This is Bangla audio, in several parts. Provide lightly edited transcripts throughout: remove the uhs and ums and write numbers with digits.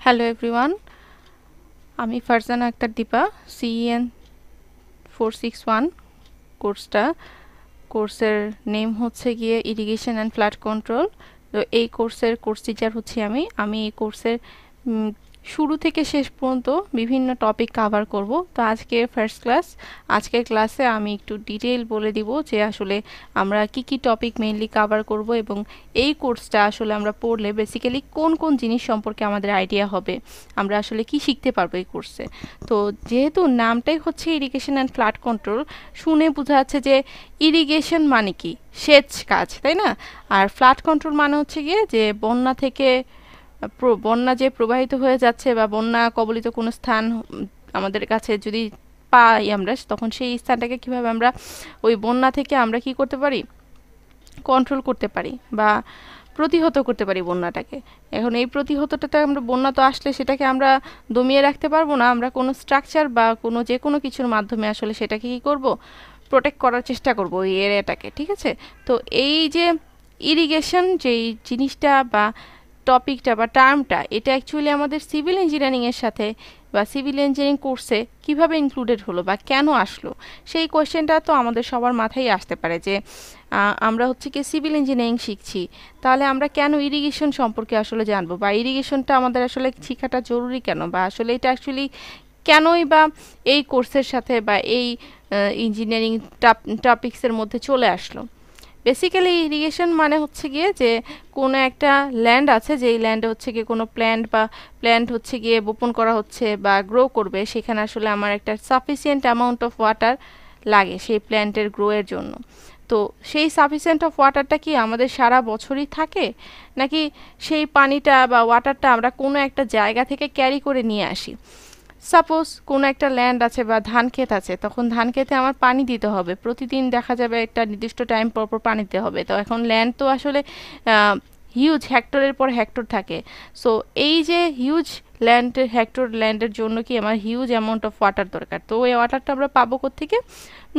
হ্যালো এভরিওয়ান, আমি ফারজানা আক্তার দীপা। CEN 461 কোর্সের নেম হচ্ছে গিয়ে ইরিগেশন অ্যান্ড ফ্লাড কন্ট্রোল। তো এই কোর্স টিচার হচ্ছি আমি এই কোর্সের শুরু থেকে শেষ পর্যন্ত বিভিন্ন টপিক কভার করব। তো আজকের ক্লাসে আমি একটু ডিটেইল বলে দিব যে আসলে আমরা কি টপিক মেইনলি কভার করব এবং এই কোর্সটা আসলে আমরা পড়লে বেসিক্যালি কোন কোন জিনিস সম্পর্কে আমাদের আইডিয়া হবে, আমরা আসলে কি শিখতে পারবো এই কোর্সে। তো যেহেতু নামটাই হচ্ছে ইরিগেশন অ্যান্ড ফ্লাড কন্ট্রোল, শুনে বোঝা যাচ্ছে যে ইরিগেশন মানে কি, সেচ কাজ, তাই না? আর ফ্লাড কন্ট্রোল মানে হচ্ছে গিয়ে যে বন্যা যে প্রবাহিত হয়ে যাচ্ছে বা বন্যা কবলিত কোনো স্থান আমাদের কাছে যদি পাই আমরা, তখন সেই স্থানটাকে কিভাবে আমরা ওই বন্যা থেকে আমরা কি করতে পারি, কন্ট্রোল করতে পারি বা প্রতিহত করতে পারি বন্যাটাকে। এখন এই প্রতিহতটাতে আমরা, বন্যা তো আসলে সেটাকে আমরা দমিয়ে রাখতে পারবো না, আমরা কোনো স্ট্রাকচার বা যে কোনো কিছুর মাধ্যমে আসলে সেটাকে কি করব, প্রোটেক্ট করার চেষ্টা করব ওই এরিয়াটাকে, ঠিক আছে? তো এই যে ইরিগেশন যেই জিনিসটা বা টপিকটা বা টার্মটা, এটা অ্যাকচুয়ালি আমাদের সিভিল ইঞ্জিনিয়ারিংয়ের সাথে বা সিভিল ইঞ্জিনিয়ারিং কোর্সে কিভাবে ইনক্লুডেড হলো বা কেন আসলো, সেই কোয়েশ্চেনটা তো আমাদের সবার মাথায় আসতে পারে যে আমরা হচ্ছে কি সিভিল ইঞ্জিনিয়ারিং শিখছি, তাহলে আমরা কেন ইরিগেশন সম্পর্কে আসলে জানবো, বা ইরিগেশনটা আমাদের আসলে শেখাটা জরুরি কেন, বা আসলে এটা অ্যাকচুয়ালি কেনই বা এই কোর্সের সাথে বা এই ইঞ্জিনিয়ারিং টপিক্সের মধ্যে চলে আসলো। বেসিক্যালি ইরিগেশন মানে হচ্ছে গিয়ে যে কোনো একটা ল্যান্ড আছে, যেই ল্যান্ডে হচ্ছে গিয়ে কোনো প্ল্যান্ট হচ্ছে গিয়ে বপন করা হচ্ছে বা গ্রো করবে, সেখানে আসলে আমার একটা সাফিসিয়েন্ট অ্যামাউন্ট অফ ওয়াটার লাগে সেই প্ল্যান্টের গ্রোয়ের জন্য। তো সেই সাফিসিয়েন্ট অফ ওয়াটারটা কি আমাদের সারা বছরই থাকে, নাকি সেই পানিটা বা ওয়াটারটা আমরা কোনো একটা জায়গা থেকে ক্যারি করে নিয়ে আসি? সাপোজ কোনো একটা ল্যান্ড আছে বা ধান ক্ষেত আছে, তখন ধান ক্ষেতে আমার পানি দিতে হবে, প্রতিদিন দেখা যাবে একটা নির্দিষ্ট টাইম পর পর পানি দিতে হবে। তো এখন ল্যান্ড তো আসলে হিউজ, হেক্টরের পর হেক্টর থাকে। সো এই যে হিউজ ল্যান্ডের জন্য কি আমার হিউজ অ্যামাউন্ট অফ ওয়াটার দরকার। তো ওই ওয়াটারটা আমরা পাবো কোত্থেকে?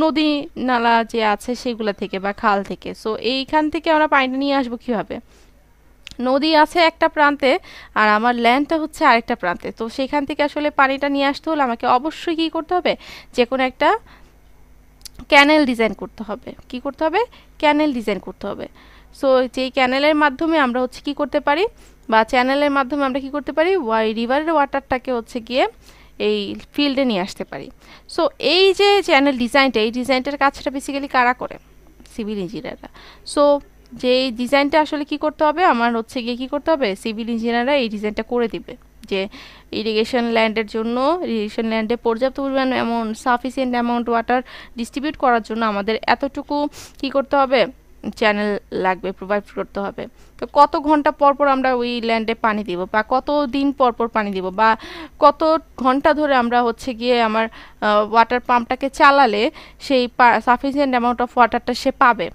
নদী নালা যে আছে সেগুলো থেকে বা খাল থেকে। সো এইখান থেকে আমরা পানিটা নিয়ে আসবো কীভাবে? নদী আছে একটা প্রান্তে আর আমার ল্যান্ডটা হচ্ছে আরেকটা প্রান্তে, তো সেখান থেকে আসলে পানিটা নিয়ে আসতে হলে আমাকে অবশ্যই কী করতে হবে, যে কোনো একটা ক্যানেল ডিজাইন করতে হবে। কি করতে হবে? ক্যানেল ডিজাইন করতে হবে। সো যেই ক্যানেলের মাধ্যমে আমরা হচ্ছে কি করতে পারি, বা চ্যানেলের মাধ্যমে আমরা কি করতে পারি, রিভারের ওয়াটারটাকে হচ্ছে গিয়ে এই ফিল্ডে নিয়ে আসতে পারি। সো এই যে চ্যানেল ডিজাইনটা, এই ডিজাইনটার কাজটা বেসিক্যালি কারা করে? সিভিল ইঞ্জিনিয়াররা। সো যে ডিজাইনটা আসলে কি করতে হবে, আমার হচ্ছে গিয়ে কি করতে হবে, সিভিল ইঞ্জিনিয়াররা এই ডিজাইনটা করে দিবে যে ইরিগেশন ল্যান্ডে পর্যাপ্ত পরিমাণ সাফিসিয়েন্ট অ্যামাউন্ট ওয়াটার ডিস্ট্রিবিউট করার জন্য আমাদের এতটুকু কি করতে হবে, চ্যানেল লাগবে, প্রোভাইড করতে হবে। তো কত ঘন্টা পর পর আমরা ওই ল্যান্ডে পানি দিব, বা কত দিন পর পর পানি দিব, বা কত ঘন্টা ধরে আমরা হচ্ছে গিয়ে আমার ওয়াটার পাম্পটাকে চালালে সেই সাফিসিয়েন্ট অ্যামাউন্ট অফ ওয়াটারটা সে পাবে,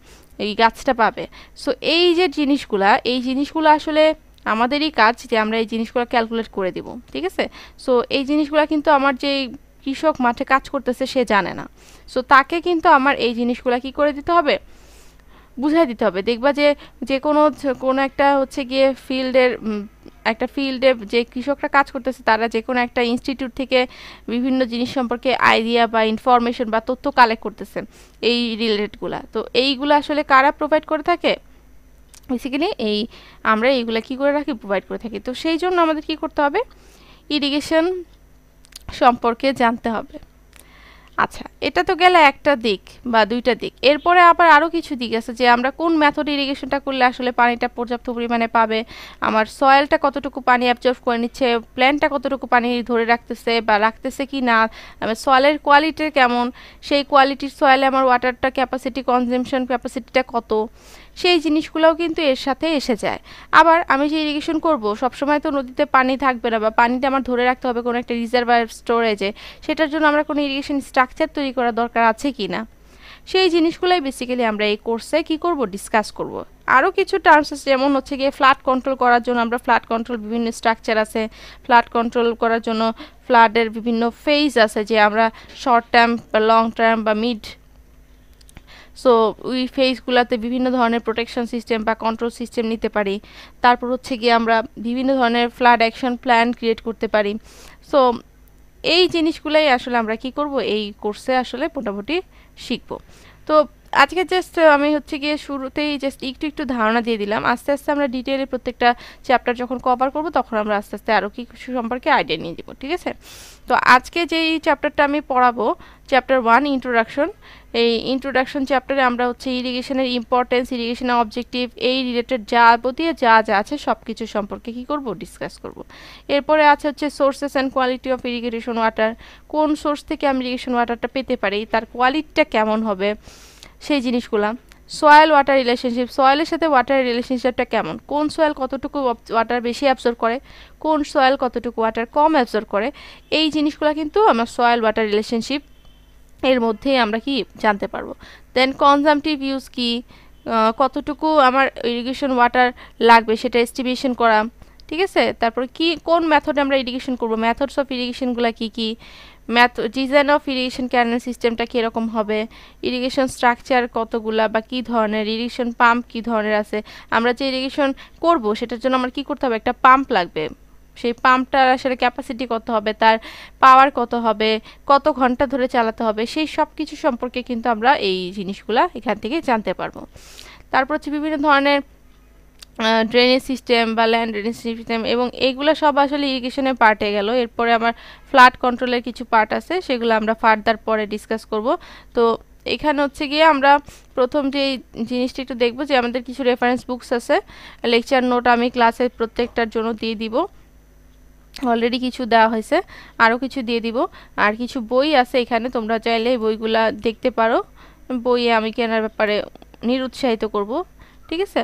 এই গাছটা পাবে। সো এই জিনিসগুলো আসলে আমাদেরই কাজ যে আমরা এই জিনিসগুলো ক্যালকুলেট করে দিব, ঠিক আছে? সো এই জিনিসগুলো কিন্তু আমার যে কৃষক মাঠে কাজ করতেছে সে জানে না। সো তাকে কিন্তু আমার এই জিনিসগুলো কি করে দিতে হবে, বুঝাই দিতে হবে। দেখবা যে যে কোনো একটা হচ্ছে গিয়ে ফিল্ডে যে কৃষকরা কাজ করতেছে, তারা যে কোনো একটা ইনস্টিটিউট থেকে বিভিন্ন জিনিস সম্পর্কে আইডিয়া বা ইনফরমেশন বা তথ্য কালেক্ট করতেছে, এই রিলেটেডগুলা। তো এইগুলো আসলে কারা প্রোভাইড করে থাকে? বেসিক্যালি আমরা এইগুলা কি করে রাখি, প্রোভাইড করে থাকি। তো সেই জন্য আমাদের কি করতে হবে, ইরিগেশন সম্পর্কে জানতে হবে। আচ্ছা, এটা তো গেল একটা দিক বা দুইটা দিক। এরপরে আবার আরও কিছু দিক আছে, যে আমরা কোন মেথড ইরিগেশনটা করলে আসলে পানিটা পর্যাপ্ত পরিমাণে পাবে, আমার সয়েলটা কতটুকু পানি অ্যাবজর্ব করে নিচ্ছে, প্ল্যান্টটা কতটুকু পানি ধরে রাখতেছে বা রাখতেছে কি না, আমার সয়েলের কোয়ালিটি কেমন, সেই কোয়ালিটির সয়েলে আমার ওয়াটারটা ক্যাপাসিটি, কনজামশন ক্যাপাসিটিটা কত, সেই জিনিসগুলোও কিন্তু এর সাথে এসে যায়। আবার আমি যে ইরিগেশন করব, সবসময় তো নদীতে পানি থাকবে না, বা পানিটা আমার ধরে রাখতে হবে কোনো একটা রিজার্ভার স্টোরেজে, সেটার জন্য আমরা কোনো ইরিগেশন স্ট্রাকচার তৈরি করার দরকার আছে কি না, সেই জিনিসগুলোই বেসিক্যালি আমরা এই কোর্সে কি করব, ডিসকাস করব। আরও কিছু টার্মস আছে, যেমন হচ্ছে গিয়ে ফ্লাড কন্ট্রোল করার জন্য আমরা ফ্লাড কন্ট্রোল বিভিন্ন স্ট্রাকচার আছে, ফ্লাড কন্ট্রোল করার জন্য ফ্লাডের বিভিন্ন ফেজ আছে, যে আমরা শর্ট টার্ম বা লং টার্ম বা মিড সো ওই ফেজগুলোতে বিভিন্ন ধরনের প্রোটেকশন সিস্টেম বা কন্ট্রোল সিস্টেম নিতে পারি। তারপর হচ্ছে গিয়ে আমরা বিভিন্ন ধরনের ফ্লাড অ্যাকশন প্ল্যান ক্রিয়েট করতে পারি। সো এই জিনিসগুলাই আসলে আমরা কি করব, এই কোর্সে আসলে মোটামুটি শিখব। তো আজকে জাস্ট আমি হচ্ছে গিয়ে শুরুতেই জাস্ট একটু ধারণা দিয়ে দিলাম। আস্তে আস্তে আমরা ডিটেইলে প্রত্যেকটা চ্যাপ্টার যখন কভার করব তখন আমরা আস্তে আস্তে আরও কিছু সম্পর্কে আইডিয়া নিয়ে যাব, ঠিক আছে? তো আজকে যেই চ্যাপ্টারটা আমি পড়াবো, চ্যাপ্টার 1 ইন্ট্রোডাকশন। এই ইন্ট্রোডাকশন চ্যাপ্টারে আমরা হচ্ছে ইরিগেশনের ইম্পর্টেন্স, ইরিগেশনের অবজেক্টিভ, এই রিলেটেড যাবতীয় যা আছে সব কিছু সম্পর্কে কি করব, ডিসকাস করব। এরপরে আছে হচ্ছে sources and quality of irrigation water, কোন সোর্স থেকে আমি ইরিগেশন ওয়াটারটা পেতে পারি, তার কোয়ালিটিটা কেমন হবে, সেই জিনিসগুলা। সয়েল ওয়াটার রিলেশনশিপ, সয়েলের সাথে ওয়াটারের রিলেশনশিপটা কেমন, কোন সয়েল কতটুকু ওয়াটার বেশি অ্যাবজর্ব করে, কোন সয়েল কতটুকু ওয়াটার কম অ্যাবজর্ব করে, এই জিনিসগুলো কিন্তু আমার সয়েল ওয়াটার রিলেশনশিপ এর মধ্যেই আমরা কি জানতে পারবো। দেন কনজামটিভ ইউজ কি, কতটুকু আমার ইরিগেশন ওয়াটার লাগবে সেটা এস্টিমেশন করা, ঠিক আছে? তারপর কি কোন মেথডে আমরা ইরিগেশন করব, মেথডস অফ ইরিগেশনগুলো কি কি, ডিজাইন অফ ইরিগেশন ক্যানেল সিস্টেমটা কীরকম হবে, ইরিগেশন স্ট্রাকচার কতগুলা বা কী ধরনের, ইরিগেশন পাম্প কী ধরনের আছে, আমরা যে ইরিগেশন করব সেটার জন্য আমার কী করতে হবে, একটা পাম্প লাগবে, সেই পাম্পটার আসলে ক্যাপাসিটি কত হবে, তার পাওয়ার কত হবে, কত ঘন্টা ধরে চালাতে হবে, সেই সব কিছু সম্পর্কে কিন্তু আমরা এই জিনিসগুলা এখান থেকে জানতে পারবো। তারপর হচ্ছে বিভিন্ন ধরনের ড্রেনেজ সিস্টেম বা ল্যান্ড ড্রেনেজ সিস্টেম, এবং এইগুলো সব আসলে ইরিগেশনের পার্টে গেল। এরপরে আমার ফ্লাড কন্ট্রোলের কিছু পার্ট আছে, সেগুলো আমরা ফার্দার পরে ডিসকাস করব। তো এখানে হচ্ছে গিয়ে আমরা প্রথম যে জিনিসটা একটু দেখব যে আমাদের কিছু রেফারেন্স বুকস আছে, লেকচার নোট আমি ক্লাসে প্রত্যেকটার জন্য দিয়ে দিব, অলরেডি কিছু দেওয়া হয়েছে, আরও কিছু দিয়ে দিব। আর কিছু বই আছে এখানে, তোমরা চাইলে এই বইগুলা দেখতে পারো, বইয়ে আমি কেনার ব্যাপারে নিরুৎসাহিত করব, ঠিক আছে?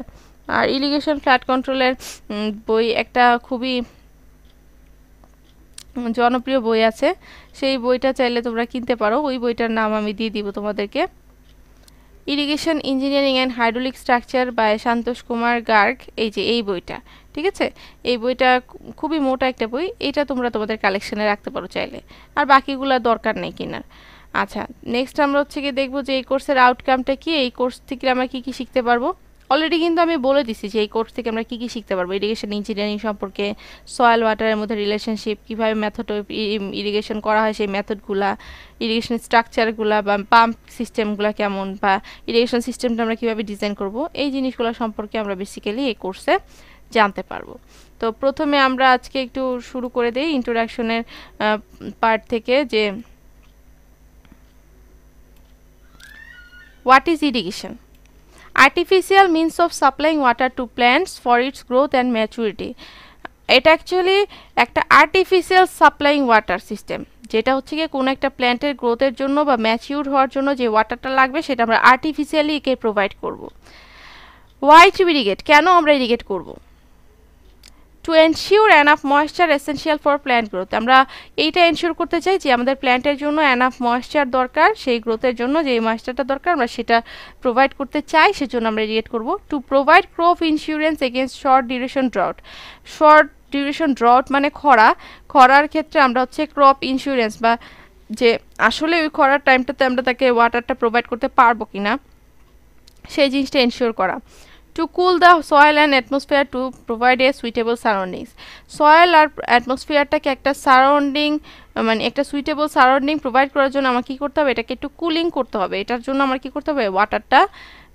আর ইরিগেশন ফ্লাড কন্ট্রোলের বই একটা খুবই জনপ্রিয় বই আছে, সেই বইটা চাইলে তোমরা কিনতে পারো, ওই বইটার নাম আমি দিয়ে দিব তোমাদেরকে। Irrigation engineering and hydraulic structure by Santosh Kumar Garg, এই যে এই বইটা, ঠিক আছে? এই বইটা খুবই মোটা একটা বই, এটা তোমরা তোমাদের কালেকশনে রাখতে পারো চাইলে, আর বাকিগুলো দরকার নেই কেনার। আচ্ছা, নেক্সট আমরা হচ্ছে গিয়ে দেখবো যে এই কোর্সের আউটকামটা কি, এই কোর্স থেকে আমরা কি কি শিখতে পারবো। অলরেডি কিন্তু আমি বলে দিছি যে এই কোর্স থেকে আমরা কি কি শিখতে পারবো, ইরিগেশন ইঞ্জিনিয়ারিং সম্পর্কে, সয়েল ওয়াটারের মধ্যে রিলেশনশিপ, কীভাবে মেথড ইরিগেশন করা হয় সেই মেথডগুলা, ইরিগেশন স্ট্রাকচারগুলা বা পাম্প সিস্টেমগুলো কেমন, বা ইরিগেশন সিস্টেমটা আমরা কীভাবে ডিজাইন করব, এই জিনিসগুলো সম্পর্কে আমরা বেসিক্যালি এই কোর্সে জানতে পারবো। তো প্রথমে আমরা আজকে একটু শুরু করে দেই ইন্ট্রোডাকশনের পার্ট থেকে, যে what is irrigation. Artificial means of supplying water to plants for its growth and maturity. এটা অ্যাকচুয়ালি একটা আর্টিফিশিয়াল সাপ্লাইং ওয়াটার সিস্টেম, যেটা হচ্ছে গিয়ে কোনো একটা প্ল্যান্টের গ্রোথের জন্য বা ম্যাচিউর হওয়ার জন্য যে ওয়াটারটা লাগবে সেটা আমরা আর্টিফিশিয়ালি একে প্রোভাইড করব। ওয়াই টু ইরিগেট, কেন আমরা ইরিগেট করব? To ensure enough moisture essential for plant growth, আমরা এইটা এনশিওর করতে চাই যে আমাদের প্ল্যান্টের জন্য এনাফ ময়েশ্চার দরকার, সেই গ্রোথের জন্য যে ময়েশ্চারটা দরকার আমরা সেটা প্রোভাইড করতে চাই, সেজন্য আমরা ইরিগেট করব। To provide crop insurance against short duration drought, short duration drought মানে খরা, খরার ক্ষেত্রে আমরা হচ্ছে ক্রপ ইন্স্যুরেন্স বা যে আসলে ওই খরার টাইমটাতে আমরা তাকে ওয়াটারটা প্রোভাইড করতে পারবো কিনা সেই জিনিসটা এনশিওর করা। To cool the soil and atmosphere to provide a suitable surroundings, soil আর অ্যাটমসফিয়ারটাকে একটা সারাউন্ডিং মানে একটা সুইটেবল সারাউন্ডিং প্রোভাইড করার জন্য আমার কী করতে হবে, এটাকে একটু কুলিং করতে হবে, এটার জন্য আমার কী করতে হবে, ওয়াটারটা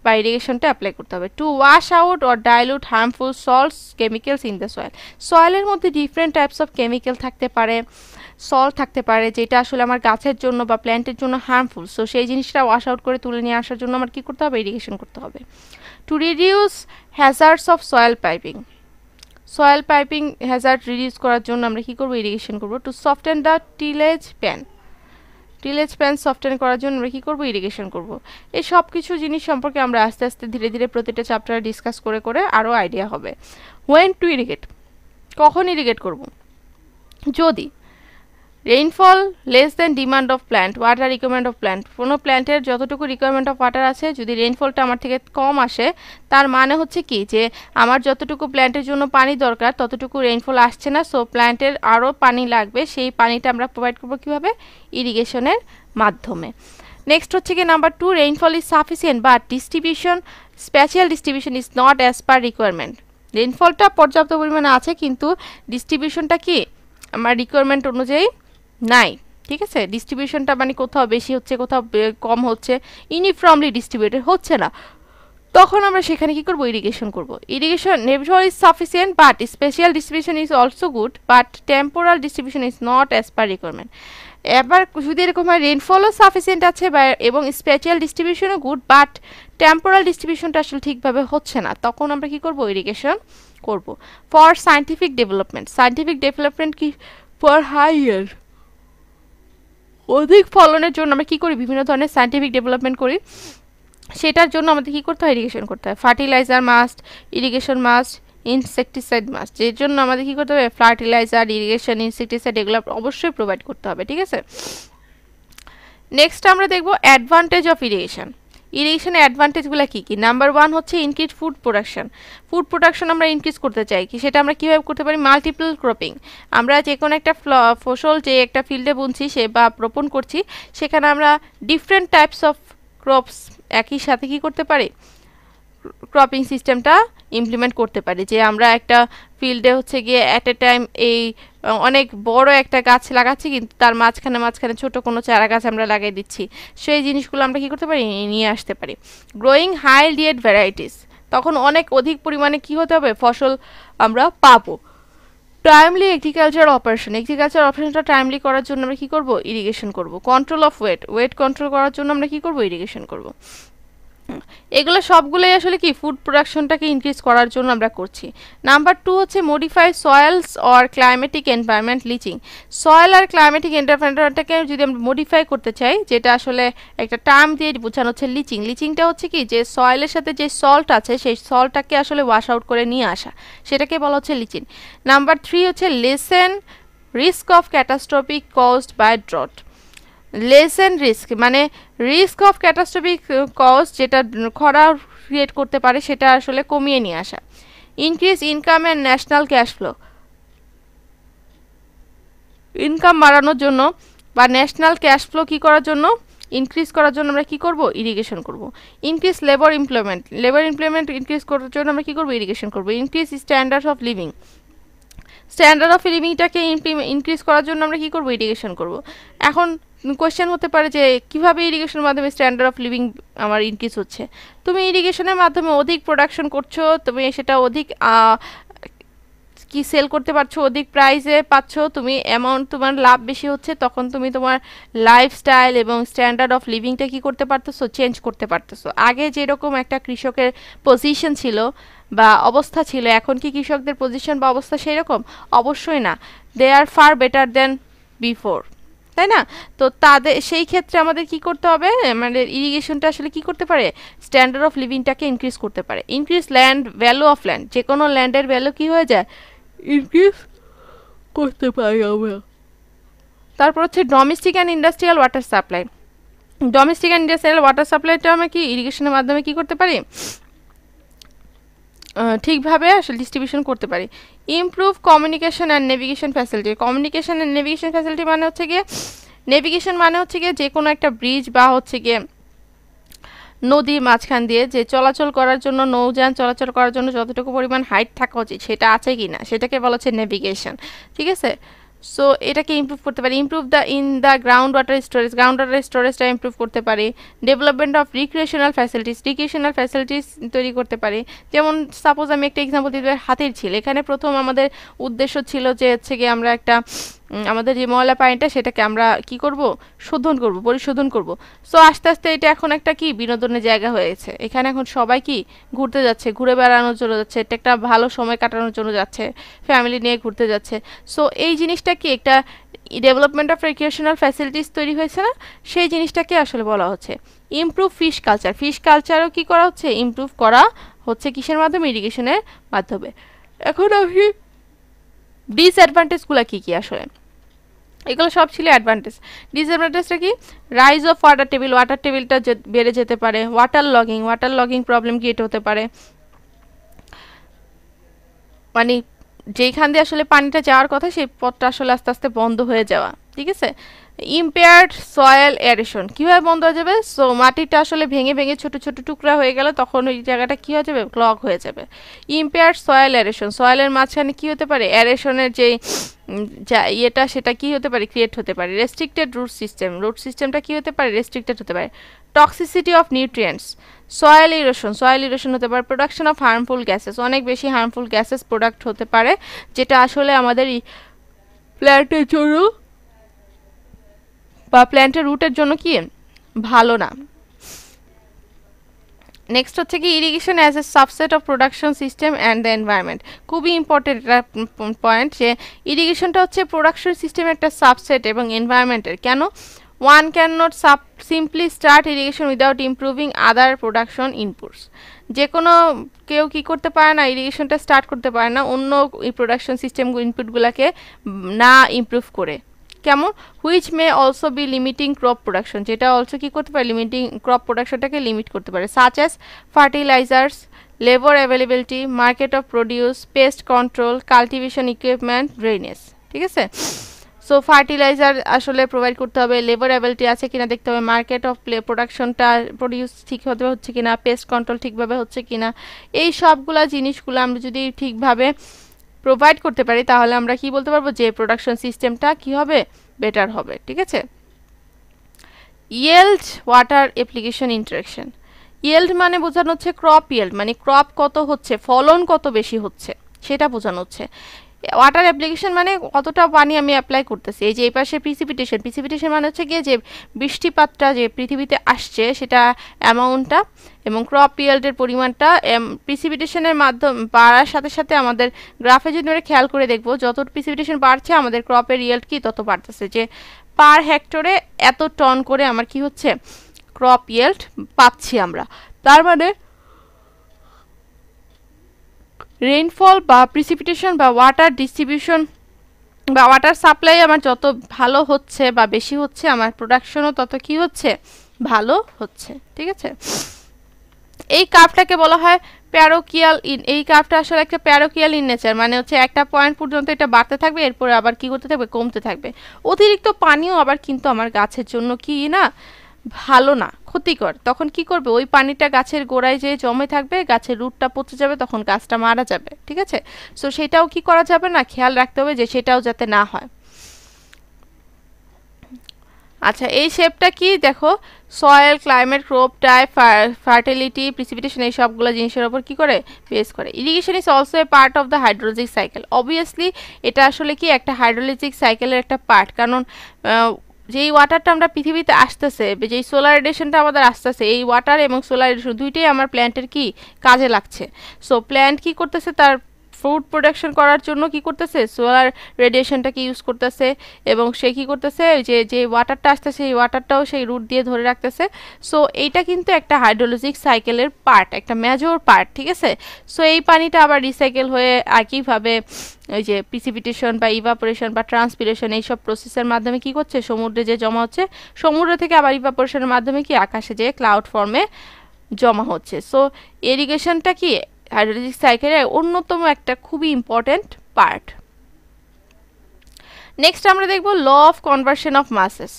বা ইরিগেশনটা অ্যাপ্লাই করতে হবে। To wash out or dilute harmful salts chemicals in the soil, সয়েলের মধ্যে ডিফারেন্ট টাইপস অফ কেমিক্যাল থাকতে পারে, সল্ট থাকতে পারে যেটা আসলে আমার গাছের জন্য বা প্ল্যান্টের জন্য হার্মফুল, সো সেই জিনিসটা ওয়াশ আউট করে তুলে নিয়ে আসার জন্য আমার কী করতে হবে, ইরিগেশন করতে হবে। To reduce hazards of soil piping, soil piping hazard reduce করার জন্য আমরা কী করবো, ইরিগেশন করবো। To soften the tillage pan, tillage pan soften করার জন্য আমরা কী করবো, ইরিগেশন করব। এই সব কিছু জিনিস সম্পর্কে আমরা আস্তে আস্তে ধীরে ধীরে প্রতিটা চ্যাপ্টারে ডিসকাস করে করে আরও আইডিয়া হবে। হোয়েন টু ইরিগেট, কখন ইরিগেট করব, যদি rainfall less than demand of plant, water requirement of plant, কোনো প্ল্যান্টের যতটুকু রিকোয়ারমেন্ট অফ ওয়াটার আছে যদি রেইনফলটা আমার থেকে কম আসে, তার মানে হচ্ছে কি যে আমার যতটুকু প্ল্যান্টের জন্য পানি দরকার ততটুকু রেইনফল আসছে না, সো প্ল্যান্টের আরও পানি লাগবে, সেই পানিটা আমরা প্রোভাইড করবো কীভাবে, ইরিগেশনের মাধ্যমে। নেক্সট হচ্ছে কি number 2, rainfall is sufficient but distribution spatial distribution is not as per requirement. রেইনফলটা পর্যাপ্ত পরিমাণে আছে কিন্তু ডিস্ট্রিবিউশনটা কি আমার রিকোয়ারমেন্ট অনুযায়ী নাই। ঠিক আছে, ডিস্ট্রিবিউশনটা মানে কোথাও বেশি হচ্ছে কোথাও কম হচ্ছে, ইউনিফর্মলি ডিস্ট্রিবিউটেড হচ্ছে না, তখন আমরা সেখানে কি করব, ইরিগেশন করব। Irrigation rainfall is sufficient but special distribution is also good but temporal distribution is not as per requirement. এবার যদি এরকম হয় রেইনফলও সাফিসিয়েন্ট আছে বা এবং স্পেশাল ডিস্ট্রিবিউশনও গুড বাট টেম্পোরাল ডিস্ট্রিবিউশনটা আসলে ঠিকভাবে হচ্ছে না, তখন আমরা কি করব, ইরিগেশন করব। ফর সায়েন্টিফিক ডেভেলপমেন্ট কি ফর হাইয়ার অধিক ফলনের জন্য আমরা কি করি, বিভিন্ন ধরনের সায়েন্টিফিক ডেভেলপমেন্ট করি, সেটার জন্য আমাদের কি করতে হয়, ইরিগেশন করতে হয়। Fertiliser must, irrigation must, insecticide must, যের জন্য আমাদের কি করতে হবে, ফার্টিলাইজার, ইরিগেশন, ইনসেকটিসাইড এগুলো অবশ্যই প্রোভাইড করতে হবে। ঠিক আছে, নেক্সট আমরা দেখব অ্যাডভান্টেজ অফ ইরিগেশন। ইরিগেশনের অ্যাডভান্টেজগুলো কী কী? নাম্বার 1 হচ্ছে ইনক্রিজ ফুড প্রোডাকশন আমরা ইনক্রিজ করতে চাই কি, সেটা আমরা কীভাবে করতে পারি, মাল্টিপল ক্রপিং। আমরা যে কোনো একটা ফসল যে একটা ফিল্ডে বুনছি সে বা রোপণ করছি, সেখানে আমরা ডিফারেন্ট টাইপস অফ ক্রপস একই সাথে কি করতে পারি, ক্রপিং সিস্টেমটা ইমপ্লিমেন্ট করতে পারি। যে আমরা একটা ফিল্ডে হচ্ছে গিয়ে অ্যাট এ টাইম এই অনেক বড় একটা গাছ লাগাচ্ছি কিন্তু তার মাঝখানে ছোট কোনো চারা গাছ আমরা লাগিয়ে দিচ্ছি, সেই জিনিসগুলো আমরা কি করতে পারি, নিয়ে আসতে পারি। গ্রোয়িং হাই ইল্ড ভ্যারাইটিস, তখন অনেক অধিক পরিমাণে কি হতে হবে, ফসল আমরা পাবো। টাইমলি এগ্রিকালচার অপারেশনটা টাইমলি করার জন্য আমরা কি করব, ইরিগেশন করব। কন্ট্রোল অফ ওয়েট কন্ট্রোল করার জন্য আমরা কি করব, ইরিগেশন করব। এগুলো সবগুলোই আসলে কি ফুড প্রোডাকশনটাকে ইনক্রিজ করার জন্য আমরা করছি। নাম্বার 2 হচ্ছে modify soils or climatic environment leaching. Soil আর ক্লাইমেটিক এনভায়রনমেন্টটাকে যদি আমরা মডিফাই করতে চাই, যেটা আসলে একটা টার্ম দিয়ে বোঝানো হচ্ছে লিচিং। লিচিংটা হচ্ছে কি, যে সয়েলের সাথে যে সল্ট আছে সেই সল্টটাকে আসলে ওয়াশ আউট করে নিয়ে আসা, সেটাকে বলা হচ্ছে লিচিং। নাম্বার 3 হচ্ছে lessen risk of catastrophic caused by drought. Lessen risk মানে রিস্ক অফ ক্যাটাস্ট্রফিক কজ, যেটা খরা ক্রিয়েট করতে পারে সেটা আসলে কমিয়ে নিয়ে আসা। Increase income and national cash flow, income বাড়ানোর জন্য বা ন্যাশনাল ক্যাশ ফ্লো কী করার জন্য, ইনক্রিজ করার জন্য আমরা কী করব, ইরিগেশন করব। ইনক্রিজ লেবার এমপ্লয়মেন্ট ইনক্রিজ করার জন্য আমরা কী করব, ইরিগেশন করব। ইনক্রিজ স্ট্যান্ডার্ড অফ লিভিংটাকে ইনক্রিজ করার জন্য আমরা কী করব, ইরিগেশন করব। এখন কোয়েশ্চেন হতে পারে যে কিভাবে ইরিগেশনের মাধ্যমে স্ট্যান্ডার্ড অফ লিভিং আমার ইনক্রিজ হচ্ছে। তুমি ইরিগেশনের মাধ্যমে অধিক প্রোডাকশন করছো, তুমি সেটা অধিক কি সেল করতে পারছো, অধিক প্রাইসে পাচ্ছ, তুমি অ্যামাউন্ট তোমার লাভ বেশি হচ্ছে, তখন তুমি তোমার লাইফস্টাইল এবং স্ট্যান্ডার্ড অফ লিভিংটা কি করতে পারতেছো, চেঞ্জ করতে পারতেছো। আগে যেরকম একটা কৃষকের পজিশন ছিল বা অবস্থা ছিল, এখন কি কৃষকদের পজিশন বা অবস্থা সেই রকম? অবশ্যই না, দে আর ফার বেটার দেন বিফোর, তাই না? তো তাদের সেই ক্ষেত্রে আমাদের কি করতে হবে, আমাদের ইরিগেশনটা আসলে কি করতে পারে, স্ট্যান্ডার্ড অফ লিভিংটাকে ইনক্রিজ করতে পারে। ইনক্রিজ ভ্যালু অফ ল্যান্ড, যে কোনো ল্যান্ডের ভ্যালু কি হয়ে যায়, ইনক্রিজ করতে পারি আমরা। তারপর হচ্ছে ডোমেস্টিক অ্যান্ড ইন্ডাস্ট্রিয়াল ওয়াটার সাপ্লাইটা আমরা কি ইরিগেশনের মাধ্যমে কি করতে পারি, ঠিকভাবে আসলে ডিস্ট্রিবিউশন করতে পারি। Improve communication and navigation facility মানে হচ্ছে গিয়ে নেভিগেশন মানে হচ্ছে গিয়ে যে কোনো একটা ব্রিজ বা হচ্ছে গিয়ে নদীর মাঝখান দিয়ে যে চলাচল করার জন্য, নৌযান চলাচল করার জন্য যতটুকু পরিমাণ হাইট থাকা উচিত সেটা আছে কি না, সেটাকে বলা হচ্ছে নেভিগেশন। ঠিক আছে, সো এটাকে ইমপ্রুভ করতে পারি। ইমপ্রুভ গ্রাউন্ড ওয়াটার স্টোরেজটা ইমপ্রুভ করতে পারি। ডেভেলপমেন্ট অফ রিক্রিয়েশনাল ফ্যাসিলিটিস তৈরি করতে পারি। যেমন সাপোজ আমি একটা এক্সাম্পল দিতে পারি, হাতির ঝিল। এখানে প্রথম আমাদের উদ্দেশ্য ছিল যে হচ্ছে গিয়ে আমরা একটা আমাদের যে ময়লা পানিটা সেটাকে আমরা কি করব, পরিশোধন করব। সো আস্তে আস্তে এটা এখন একটা কি বিনোদনের জায়গা হয়েছে। এখানে এখন সবাই কি ঘুরতে যাচ্ছে, ঘুরে বেড়ানোর জন্য যাচ্ছে, এটা একটা ভালো সময় কাটানোর জন্য যাচ্ছে, ফ্যামিলি নিয়ে ঘুরতে যাচ্ছে। সো এই জিনিসটা কি একটা ডেভেলপমেন্ট অফ রিক্রিয়েশনাল ফ্যাসিলিটিস তৈরি হয়েছে না, সেই জিনিসটাকে আসলে বলা হচ্ছে। ইমপ্রুভ ফিশ কালচারও কি করা হচ্ছে, ইমপ্রুভ করা হচ্ছে কিসের মাধ্যমে, ইরিগেশনের মাধ্যমে। এখন আমি ডিসঅ্যাডভান্টেজগুলো কী কী, আসলে এগুলো সব ছিল অ্যাডভান্টেজ। ডিসঅ্যাডভান্টেজটা কি, রাইজ অফ ওয়াটার টেবিলটা বেড়ে যেতে পারে। ওয়াটার লগিং প্রবলেম ক্রিয়েট হতে পারে, মানে যেইখান দিয়ে আসলে পানিটা যাওয়ার কথা সেই পথটা আসলে আস্তে আস্তে বন্ধ হয়ে যাওয়া। ঠিক আছে, ইম্পেয়ার্ড সয়েল এরেশন কিভাবে বন্ধ হয়ে যাবে? সো মাটিটা আসলে ভেঙে ভেঙে ছোট ছোট টুকরা হয়ে গেল, তখন ওই জায়গাটা কি হয়ে যাবে? ক্লগ হয়ে যাবে। ইম্পেয়ার্ড সয়েল এরেশন, সয়েলের মাঝখানে কি হতে পারে? এরেশনের যে যা ইয়েটা সেটা কি হতে পারে? ক্রিয়েট হতে পারে। রেস্ট্রিক্টেড রুট সিস্টেম, রুট সিস্টেমটা কি হতে পারে? রেস্ট্রিক্টেড হতে পারে। Toxicity of nutrients, soil erosion, soil erosion হতে পারে। প্রোডাকশন অফ হার্মফুল গ্যাসেস, অনেক বেশি হার্মফুল গ্যাসেস প্রোডাক্ট হতে পারে, যেটা আসলে আমাদের প্ল্যান্টের জন্য বা প্ল্যান্টের রুটের জন্য কি ভালো না। নেক্সট হচ্ছে কি irrigation as a subset of production system and the environment. খুবই ইম্পর্টেন্ট একটা পয়েন্ট যে ইরিগেশনটা হচ্ছে প্রোডাকশন সিস্টেমের একটা সাবসেট এবং এনভায়রনমেন্টের। কেন? One can not simply start irrigation without improving other production inputs. যে কোনো কেউ কি করতে পারে না, ইরিগেশনটা স্টার্ট করতে পারে না অন্য প্রোডাকশন সিস্টেম ইনপুটগুলোকে না ইমপ্রুভ করে। কেমন? Which may also be limiting crop production, যেটা অলসো কি করতে পারে? লিমিটিং ক্রপ প্রোডাকশনটাকে লিমিট করতে পারে। Such as fertilisers, labour availability, market of produce, pest control, cultivation equipment, drainage. ঠিক আছে, সো ফার্টিলাইজার আসলে প্রোভাইড করতে হবে, লেবার অ্যাভেলেবিলিটি আছে কিনা দেখতে হবে, মার্কেট অফ প্রোডাকশনটা প্রোডিউস ঠিকভাবে হচ্ছে কিনা, পেস্ট কন্ট্রোল ঠিকভাবে হচ্ছে কিনা, এই সবগুলা জিনিসগুলো আমরা যদি ঠিকভাবে প্রোভাইড করতে পারি তাহলে আমরা কি বলতে পারবো? যে প্রোডাকশন সিস্টেমটা কি হবে? বেটার হবে। ঠিক আছে, yield water application interaction. Yield মানে বোঝানো হচ্ছে ক্রপ ইয়েল্ড, মানে ক্রপ কত হচ্ছে, ফলন কত বেশি হচ্ছে সেটা বোঝানো হচ্ছে। ওয়াটার অ্যাপ্লিকেশন মানে কতটা পানি আমি অ্যাপ্লাই করতেছি। এই যে এই পাশে প্রিসিপিটেশন, প্রিসিপিটেশন মানে হচ্ছে গিয়ে যে বৃষ্টিপাতটা যে পৃথিবীতে আসছে সেটা অ্যামাউন্টটা, এবং ক্রপ ইয়েল্ডের পরিমাণটা। প্রিসিপিটেশনের মাধ্যম বাড়ার সাথে সাথে আমাদের গ্রাফে যদি আমরা খেয়াল করে দেখবো, যত প্রিসিপিটেশন বাড়ছে আমাদের ক্রপের ইয়েল্ড কি তত বাড়তেছে, যে পার হেক্টরে এত টন করে আমার কি হচ্ছে? ক্রপ ইয়েল্ড পাচ্ছি আমরা। তার মানে রেইনফল বা প্রিসিপিটেশন বা ওয়াটার ডিস্ট্রিবিউশন বা ওয়াটার সাপ্লাই আমার যত ভালো হচ্ছে বা বেশি হচ্ছে, আমার প্রোডাকশনও তত কি হচ্ছে? ভালো হচ্ছে। ঠিক আছে, এই কার্ভটাকে বলা হয় প্যারোকিয়াল ইন। এই কার্ভটা আসলে একটা প্যারোকিয়াল ইন নেচার, মানে হচ্ছে একটা পয়েন্ট পর্যন্ত এটা বাড়তে থাকবে, এরপরে আবার কি করতে থাকবে? কমতে থাকবে। অতিরিক্ত পানিও আবার কিন্তু আমার গাছের জন্য কি না ভালো না, ক্ষতিকর। তখন কি করবে? ওই পানিটা গাছের গোড়ায় যেয়ে জমে থাকবে, গাছের রুটটা পচে যাবে, তখন গাছটা মারা যাবে। ঠিক আছে, সো সেটাও কি করা যাবে না, খেয়াল রাখতে হবে যে সেটাও যাতে না হয়। আচ্ছা, এই শেপটা কি দেখো? Soil, climate, crop type, fertility, precipitation, এই সবগুলো জিনিসের উপর কি করে? বেস করে। Irrigation is also a part of the hydrologic cycle. Obviously এটা আসলে কি একটা হাইড্রোলজিক সাইকেলের একটা পার্ট, কারণ যেই ওয়াটারটা আমরা পৃথিবীতে আসতেছে, যেই সোলার রেডিয়েশনটা আমাদের আসতেছে, এই ওয়াটার এবং সোলার রেডিয়েশন দুইটাই আমার প্ল্যান্টের কি কাজে লাগছে। সো প্ল্যান্ট কি করতেছে? তার ফুড প্রোডাকশন করার জন্য কি করতেছে? সোলার রেডিয়েশনটাকে ইউজ করতেছে, এবং সে কি করতেছে? যে যে ওয়াটারটা আসতেছে এই ওয়াটারটাও সেই রুট দিয়ে ধরে রাখতেছে। সো এইটা কিন্তু একটা হাইড্রোলজিক সাইকেলের পার্ট, একটা মেজর পার্ট। ঠিক আছে, সো এই পানিটা আবার রিসাইকেল হয়ে একইভাবে ওই যে প্রিসিপিটেশন বা ইভাপোরেশন বা ট্রান্সপিরেশন এইসব প্রসেসের মাধ্যমে কি করছে? সমুদ্রে যে জমা হচ্ছে, সমুদ্র থেকে আবার ইভাপোরেশনের মাধ্যমে কি আকাশে যে ক্লাউড ফর্মে জমা হচ্ছে। সো ইরিগেশনটা কি হাইড্রোলজিক সাইকেলের অন্যতম একটা খুবই ইম্পর্টেন্ট পার্ট। নেক্সট আমরা দেখব law of conversion of masses.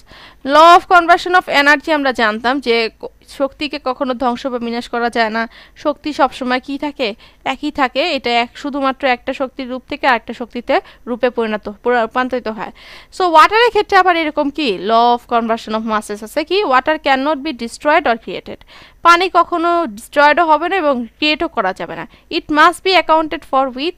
Law of conversion of energy আমরা জানতাম যে শক্তিকে কখনো ধ্বংস বা বিনাশ করা যায় না, শক্তি সবসময় কি থাকে? একই থাকে। এটা শুধুমাত্র একটা শক্তির রূপ থেকে আরেকটা শক্তিতে রূপে রূপান্তরিত হয়। সো ওয়াটারের ক্ষেত্রে আবার এরকম কি law of conversion of masses আছে কি? Water can not be destroyed or created. পানি কখনো ডিস্ট্রয়েডও হবে না এবং ক্রিয়েটও করা যাবে না। It must be accounted for with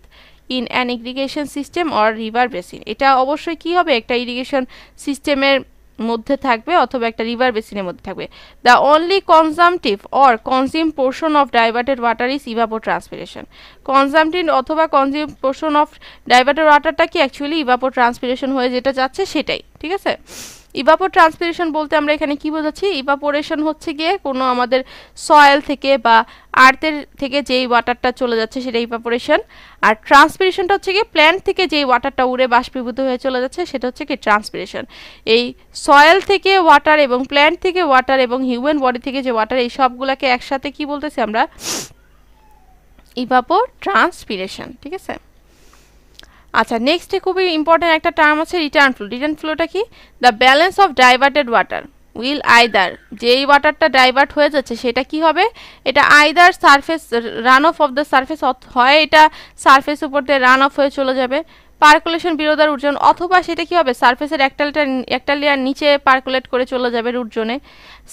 in an irrigation system or river basin. এটা অবশ্যই কি হবে? একটা ইরিগেশন সিস্টেমের মধ্যে থাকবে অথবা একটা রিভার বেসিনের মধ্যে থাকবে। The only consumptive or consume portion of diverted water is evapotranspiration. Consumptive অথবা কনজিউম পোর্শন অফ ডাইভার্টেড ওয়াটারটা কি অ্যাকচুয়ালি ইভাপোট্রান্সপিরেশন হয়ে যেটা যাচ্ছে সেটাই। ঠিক আছে, ইভাপোট্রান্সপিরেশন বলতে আমরা এখানে কি বোঝাচ্ছি? ইভাপোরেশন হচ্ছে গিয়ে কোনো আমাদের সয়েল থেকে বা আর্থের থেকে যেই ওয়াটারটা চলে যাচ্ছে সেটা ইভাপোরেশন, আর ট্রান্সপিরেশনটা হচ্ছে গিয়ে প্ল্যান্ট থেকে যেই ওয়াটারটা উড়ে বাষ্পীভূত হয়ে চলে যাচ্ছে সেটা হচ্ছে কি ট্রান্সপিরেশন। এই সয়েল থেকে ওয়াটার এবং প্ল্যান্ট থেকে ওয়াটার এবং হিউম্যান বডি থেকে যে ওয়াটার, এই সবগুলোকে একসাথে কি বলতেছি আমরা? ইভাপোট্রান্সপিরেশন। ঠিক আছে, আচ্ছা, নেক্সটে খুবই ইম্পর্টেন্ট একটা টার্ম আছে রিটার্ন ফ্লো। রিটার্ন ফ্লোটা কি? The balance of diverted water will either, যেই ওয়াটারটা ডাইভার্ট হয়ে যাচ্ছে সেটা কি হবে, এটা either surface run of the surface, হয় এটা সারফেস উপর দিয়ে রান অফ হয়ে চলে যাবে পার্কুলেশন বিরোধার উর্জন, অথবা সেটা কি হবে সারফেসের একটা লেয়ার নিচে পার্কুলেট করে চলে যাবে রুট জোনে,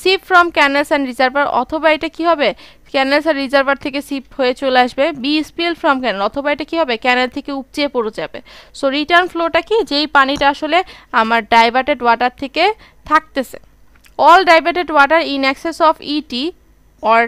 sheep from canals and reservoir, অথবা এটা কি হবে ক্যানেলস আর রিজার্ভার থেকে সিপ হয়ে চলে আসবে, বি স্পিল ফ্রম ক্যানেল, অথবা এটা কি হবে ক্যানেল থেকে উপচে পড়ে যাবে। সো রিটার্ন ফ্লোটা কি, যেই পানিটা আসলে আমার ডাইভার্টেড ওয়াটার থেকে থাকতেছে, all diverted water in excess of ET or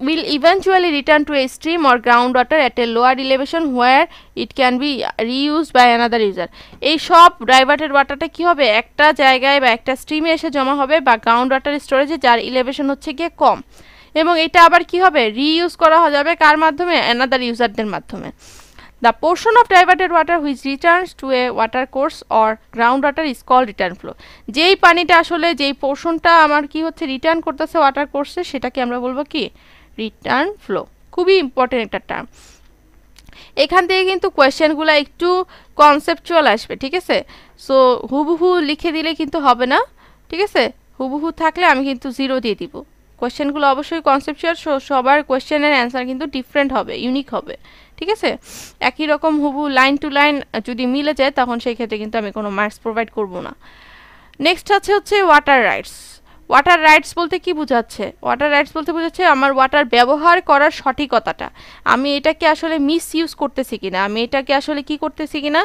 will eventually return to a stream or groundwater at a lower elevation where it can be reused by another user. এই সব ডাইভার্টেড ওয়াটারটা কি হবে একটা জায়গায় বা একটা স্ট্রিমে এসে জমা হবে বা গ্রাউন্ড ওয়াটার স্টোরেজে, যার ইলেভেশন হচ্ছে গিয়ে কম, এবং এটা আবার কি হবে রিইউজ করা যাবে কার মাধ্যমে, অ্যানাদার ইউজারদের মাধ্যমে। The portion of diverted water which returns to a water course or groundwater is called return flow. যেই পানিটা আসলে যেই পোর্শনটা আমার কি হচ্ছে রিটার্ন করতেছে ওয়াটার কোর্সে, সেটাকে আমরা বলবো কি রিটার্ন ফ্লো। খুবই ইম্পর্টেন্ট একটা টার্ম। এখান থেকে কিন্তু কোয়েশ্চেনগুলো একটু কনসেপচুয়াল আসবে, ঠিক আছে? সো হুবহু লিখে দিলে কিন্তু হবে না, ঠিক আছে? হুবহু থাকলে আমি কিন্তু 0 দিয়ে দিব। কোয়েশ্চেনগুলো অবশ্যই কনসেপচুয়াল, সবার কোয়েশ্চেনের অ্যান্সার কিন্তু ডিফারেন্ট হবে, ইউনিক হবে, ঠিক আছে? একই রকম হুবহু লাইন টু লাইন যদি মিলে যায় তখন সেই ক্ষেত্রে কিন্তু আমি কোনো মার্কস প্রোভাইড করব না। নেক্সট হচ্ছে ওয়াটার রাইটস। ওয়াটার রাইটস বলতে কি বোঝাচ্ছে? ওয়াটার রাইটস বলতে বোঝাচ্ছে আমার ওয়াটার ব্যবহার করার সঠিকতাটা, আমি এটাকে আসলে মিস ইউজ করতেছি কিনা, আমি এটাকে আসলে কি করতেছি কিনা,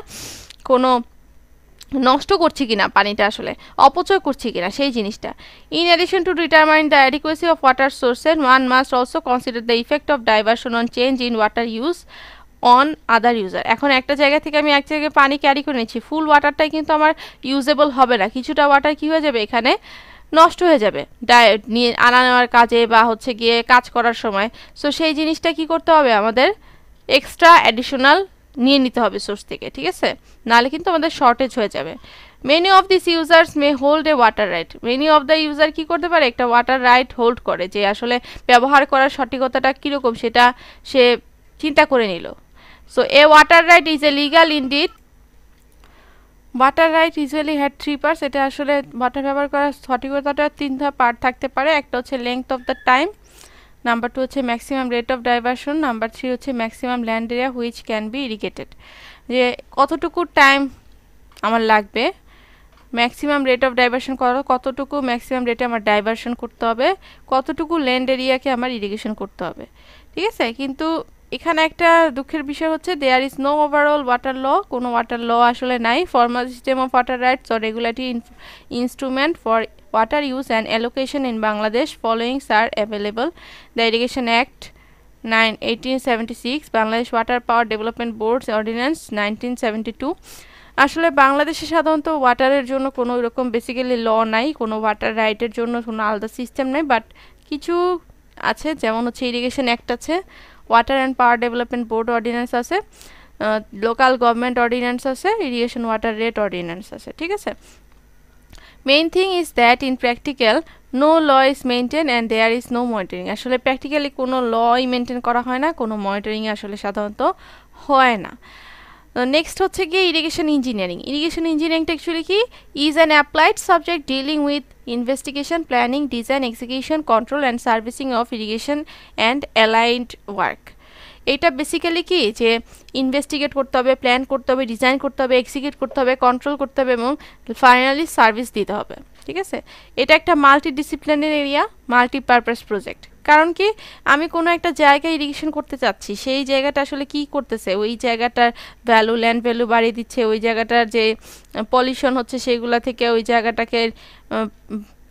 কোনো নষ্ট করছি কিনা, পানিটা আসলে অপচয় করছি কিনা সেই জিনিসটা। In addition to determine the adequacy of water sources one must also consider the effect of diversion on change in water use on other user. এখন একটা জায়গা থেকে আমি এক জায়গায় পানি ক্যারি করে নিচ্ছি, ফুল ওয়াটারটাই কিন্তু আমার ইউজেবল হবে না, কিছুটা ওয়াটার কি হয়ে যাবে এখানে নষ্ট হয়ে যাবে নিয়ে আনা নেওয়ার কাজে বা হচ্ছে গিয়ে কাজ করার সময়। সো সেই জিনিসটা কি করতে হবে আমাদের এক্সট্রা অ্যাডিশনাল নিয়ে নিতে হবে সোর্স থেকে, ঠিক আছে? নাহলে কিন্তু আমাদের শর্টেজ হয়ে যাবে। Many of this users May hold a water right. Many of the user কি করতে পারে একটা ওয়াটার রাইট হোল্ড করে, যে আসলে ব্যবহার করার সঠিকতাটা কীরকম সেটা সে চিন্তা করে নিল। So a water right is a legal indeed. Water right usually had 3 parts. এটা আসলে ওয়াটার ব্যবহার করার সঠিকতাটা 3টা পার্ট থাকতে পারে। একটা হচ্ছে length of the time, number 2 হচ্ছে maximum rate of diversion, number 3 হচ্ছে maximum land area which can B irrigated. যে কতটুকু টাইম আমার লাগবে, ম্যাক্সিমাম রেট অফ ডাইভারশন করো, কতটুকু ম্যাক্সিমাম রেটে আমার ডাইভারশন করতে হবে, কতটুকু ল্যান্ড এরিয়াকে আমার ইরিগেশন করতে হবে, ঠিক আছে? কিন্তু এখানে একটা দুঃখের বিষয় হচ্ছে there is no overall water law. কোনো ওয়াটার ল আসলে নাই। Formal system of water rights or regulatory instrument for water use and allocation in Bangladesh followings are available: the Irrigation Act 1876, Bangladesh Water Power Development Boards Ordinance 1972। আসলে বাংলাদেশে সাধারণত ওয়াটারের জন্য কোনো এরকম বেসিক্যালি ল নাই, কোনো ওয়াটার রাইটের জন্য কোনো আলাদা সিস্টেম নেই, বাট কিছু আছে, যেমন হচ্ছে ইরিগেশন অ্যাক্ট আছে, water and power development board ordinance আছে, লোকাল গভর্নমেন্ট অর্ডিন্যান্স আছে, ইরিগেশন ওয়াটার রেট অর্ডিন্যান্স আছে, ঠিক আছে? Main thing is that in practical no law is maintain and there is no monitoring. আসলে প্র্যাকটিক্যালি কোনো লই মেনটেন করা হয় না, কোনো মনিটরিং আসলে সাধারণত হয় না। নেক্সট হচ্ছে গিয়ে ইরিগেশন ইঞ্জিনিয়ারিং। ইরিগেশন ইঞ্জিনিয়ারিংটা অ্যাকচুয়ালি কি is an applied subject dealing with investigation, planning, design, execution, control and servicing of irrigation and aligned work. এটা বেসিক্যালি কি যে ইনভেস্টিগেট করতে হবে, প্ল্যান করতে হবে, ডিজাইন করতে হবে, এক্সিকিউট করতে হবে, কন্ট্রোল করতে হবে এবং ফাইনালি সার্ভিস দিতে হবে, ঠিক আছে? এটা একটা multi disciplinary area, multipurpose project. কারণ কি আমি কোনো একটা জায়গায় ইরিগেশন করতে চাচ্ছি, সেই জায়গাটা আসলে কি করতেছে, ওই জায়গাটার ভ্যালু, ল্যান্ড ভ্যালু বাড়িয়ে দিচ্ছে, ওই জায়গাটার যে পলিউশন হচ্ছে সেগুলো থেকে ওই জায়গাটাকে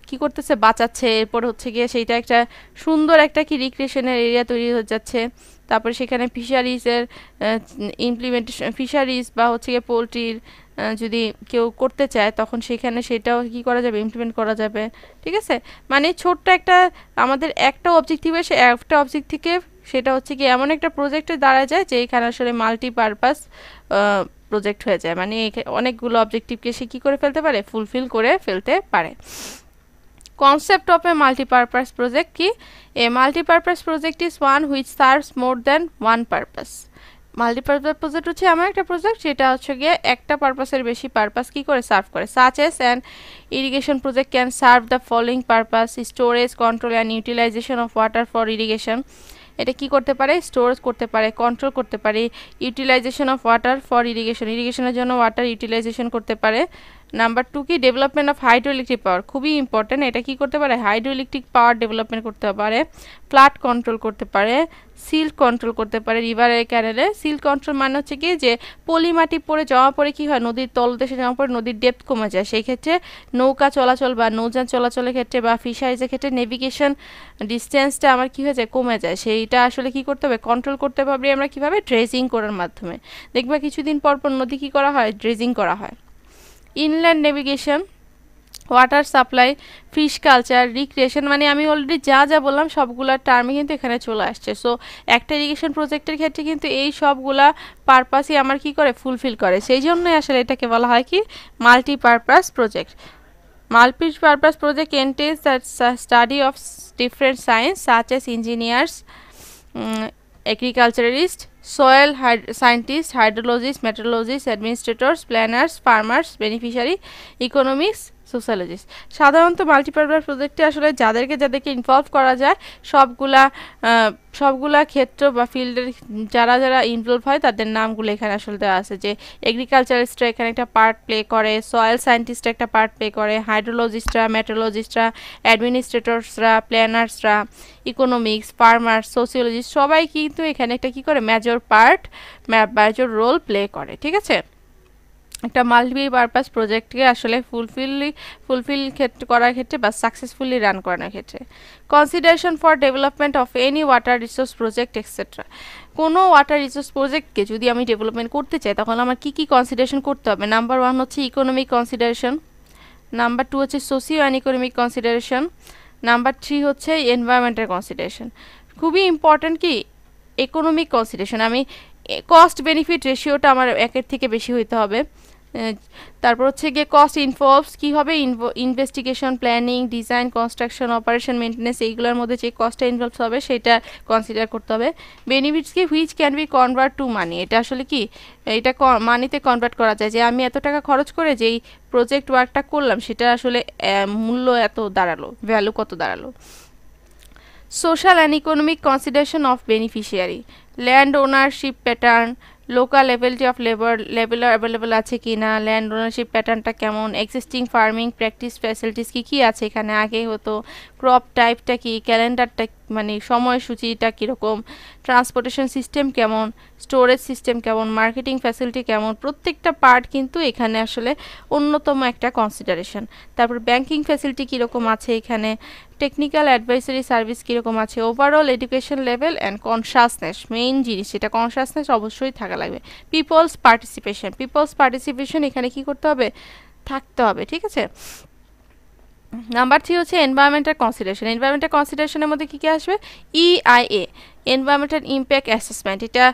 কি করতেছে বাঁচাচ্ছে, এরপর হচ্ছে গিয়ে সেইটা একটা সুন্দর একটা কি রিক্রিয়েশনের এরিয়া তৈরি হয়ে যাচ্ছে। তারপরে সেখানে ফিশারিজের ইমপ্লিমেন্টেশন, ফিশারিজ বা হচ্ছে গিয়ে পোলট্রির যদি কেউ করতে চায় তখন সেখানে সেটাও কি করা যাবে, ইমপ্লিমেন্ট করা যাবে, ঠিক আছে? মানে ছোট্ট একটা আমাদের একটা অবজেক্টিভ এসে একটা অবজেক্টিভে সেটা হচ্ছে কি এমন একটা প্রজেক্টে দাঁড়া যায় যে এখানে আসলে মাল্টিপারপাস প্রজেক্ট হয়ে যায়, মানে অনেকগুলো অবজেক্টিভকে সে কী করে ফেলতে পারে, ফুলফিল করে ফেলতে পারে। Concept of a multi-purpose project ki a multi-purpose project is one which serves more than one purpose. Multipurpose project হচ্ছে এমন একটা প্রজেক্ট যেটা হচ্ছে গিয়ে একটা পারপাসের বেশি পারপাস কি করে সার্ভ করে, such as an irrigation project can serve the following purpose: storage, control and utilisation of water for irrigation. এটা কি করতে পারে, স্টোরেজ করতে পারে, কন্ট্রোল করতে পারে, utilisation of water for irrigation, ইরিগেশনের জন্য ওয়াটার ইউটিলাইজেশন করতে পারে। নাম্বার 2 কি, ডেভেলপমেন্ট অফ হাইড্রোইলেকট্রিক পাওয়ার, খুবই ইম্পর্টেন্ট, এটা কি করতে পারে, হাইড্রোইলেকট্রিক পাওয়ার ডেভেলপমেন্ট করতে পারে, ফ্লাড কন্ট্রোল করতে পারে, সিল্ট কন্ট্রোল করতে পারে রিভারের ক্যানেলে। সিল্ট কন্ট্রোল মানে হচ্ছে কি যে পলি মাটি পড়ে জমা পড়ে কি হয়, নদীর তলদেশে জমা পড়ে নদীর ডেপথ কমে যায়, সেই ক্ষেত্রে নৌকা চলাচল বা নৌযান চলাচলের ক্ষেত্রে বা ফিশারিজের ক্ষেত্রে নেভিগেশন ডিস্টেন্সটা আমার কি হয়ে যায়, কমে যায়, সেইটা আসলে কি করতে হবে, কন্ট্রোল করতে পারবি আমরা কিভাবে, ড্রেজিং করার মাধ্যমে। দেখবা কিছুদিন পর পর নদী কি করা হয়, ড্রেজিং করা হয়। Inland navigation, water supply, fish culture, recreation, মানে আমি অলরেডি যা যা বললাম সবগুলা টার্মে কিন্তু এখানে চলে আসছে। সো একটা ইরিগেশন প্রজেক্টের ক্ষেত্রে কিন্তু এই সবগুলা পারপাসই আমার কি করে, ফুলফিল করে, সেই জন্যই আসলে এটাকে বলা হয় কি, multipurpose project. Multi-purpose project entails the study of different science such as engineers, agriculturists, soil scientists, hydrologists, meteorologists, administrators, planners, farmers, beneficiary, economics, sociologist. সাধারণত মাল্টিপারপাস প্রজেক্টে আসলে যাদেরকে ইনভলভ করা যায় সবগুলা ক্ষেত্র বা ফিল্ডের যারা যারা ইনভলভ হয় তাদের নামগুলো এখানে আসলে দেওয়া আছে, যে এগ্রিকালচারিস্টরা এখানে একটা পার্ট প্লে করে, সয়েল সায়েন্টিস্টরা একটা পার্ট প্লে করে, হাইড্রোলজিস্টরা, মেট্রোলজিস্টরা, অ্যাডমিনিস্ট্রেটরসরা, প্ল্যানার্সরা, ইকোনমিক্স, ফার্মার, সোশিওলজিস্ট, সবাই কিন্তু এখানে একটা কি করে, মেজর রোল প্লে করে। ঠিক আছে, একটা মাল্টিপারপাস প্রজেক্টকে আসলে ফুলফিল করার ক্ষেত্রে বা সাকসেসফুলি রান করানোর ক্ষেত্রে। Consideration for development of any water resource project etcetera, কোনো ওয়াটার রিসোর্স প্রজেক্টকে যদি আমি ডেভেলপমেন্ট করতে চাই তখন আমার কি কি কনসিডারেশন করতে হবে। নাম্বার 1 হচ্ছে ইকোনমিক কনসিডারেশন, নাম্বার 2 হচ্ছে socio and economic consideration, number 3 হচ্ছে এনভায়রনমেন্টাল কনসিডারেশন। খুবই ইম্পর্ট্যান্ট কি, ইকোনমিক কনসিডারেশন, আমি কস্ট বেনিফিট রেশিওটা আমার একের থেকে বেশি হইতে হবে। তারপর হচ্ছে গিয়ে কস্ট ইনভলভস কি হবে, investigation, planning, design, construction, operation, maintenance, এইগুলোর মধ্যে যে কস্টটা ইনভলভস হবে সেটা কনসিডার করতে হবে। বেনিফিটস কি, which can be convert to money, এটা আসলে কি, এটা মানিতে কনভার্ট করা যায়, যে আমি এত টাকা খরচ করে যেই প্রজেক্ট ওয়ার্কটা করলাম সেটা আসলে মূল্য এত দাঁড়ালো, ভ্যালু কত দাঁড়ালো। Social and economic consideration of beneficiary, land ownership pattern, local লেভেলটি অফ লেভেল অ্যাভেলেবল আছে কি না, ল্যান্ড ওনারশিপ প্যাটার্নটা কেমন, এক্সিস্টিং ফার্মিং প্র্যাকটিস ফ্যাসিলিটিস কী কী আছে এখানে আগে হতো, ক্রপ টাইপটা কি, ক্যালেন্ডারটা মানে সময়সূচিটা কীরকম, ট্রান্সপোর্টেশন সিস্টেম কেমন, স্টোরেজ সিস্টেম কেমন, মার্কেটিং ফ্যাসিলিটি কেমন, প্রত্যেকটা পার্ট কিন্তু এখানে আসলে অন্যতম একটা কনসিডারেশন। তারপর ব্যাংকিং ফ্যাসিলিটি কীরকম আছে এখানে, টেকনিক্যাল অ্যাডভাইসারি সার্ভিস কীরকম আছে, overall education level and consciousness, main জিনিস এটা কনসাসনেস অবশ্যই থাকা লাগবে। পিপলস পার্টিসিপেশন এখানে কি করতে হবে, থাকতে হবে। ঠিক আছে, নাম্বার 3 হচ্ছে এনভায়রনমেন্টাল কনসিডারেশন। এনভায়রনমেন্টাল কনসিডারেশনের মধ্যে কী কী আসবে, ইআইএ, এনভায়রনমেন্টাল ইম্প্যাক্ট অ্যাসেসমেন্ট, এটা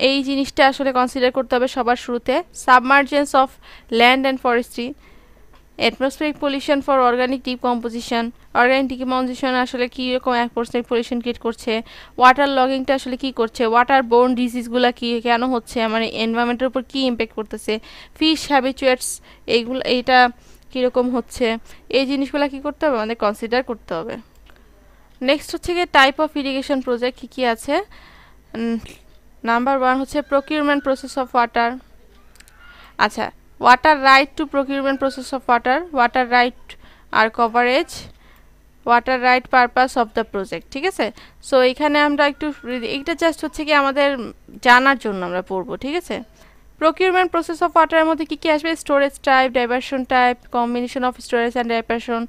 এই জিনিসটা আসলে কনসিডার করতে হবে সবার শুরুতে। Submergence of land and forestry, atmospheric pollution for organic decomposition, organic decomposition আসলে কীরকম অ্যাটমসফিয়ারিক পলিউশন ক্রিয়েট করছে, ওয়াটার লগিংটা আসলে কী করছে, ওয়াটার বোর্ন ডিজিজগুলো কী কেন হচ্ছে, আমার এনভায়রনমেন্টের উপর কী ইম্প্যাক্ট করতেছে, ফিশ হ্যাবিচুয়েটস এইটা কীরকম হচ্ছে, এই জিনিসগুলো কী করতে হবে, আমাদের কনসিডার করতে হবে। নেক্সট হচ্ছে গিয়ে টাইপ অফ ইরিগেশন প্রজেক্ট কী কী আছে। নাম্বার 1 হচ্ছে প্রকিউরমেন্ট প্রসেস অফ ওয়াটার, আচ্ছা, water right to procurement process of water right আর coverage, water right purpose of the project. ঠিক আছে, সো এখানে আমরা একটু এইটা জাস্ট হচ্ছে কি আমাদের জানার জন্য আমরা পড়বো। ঠিক আছে, প্রকিউরমেন্ট প্রসেস অফ ওয়াটারের মধ্যে কী কী আসবে, storage type, diversion type, combination of storage and diversion,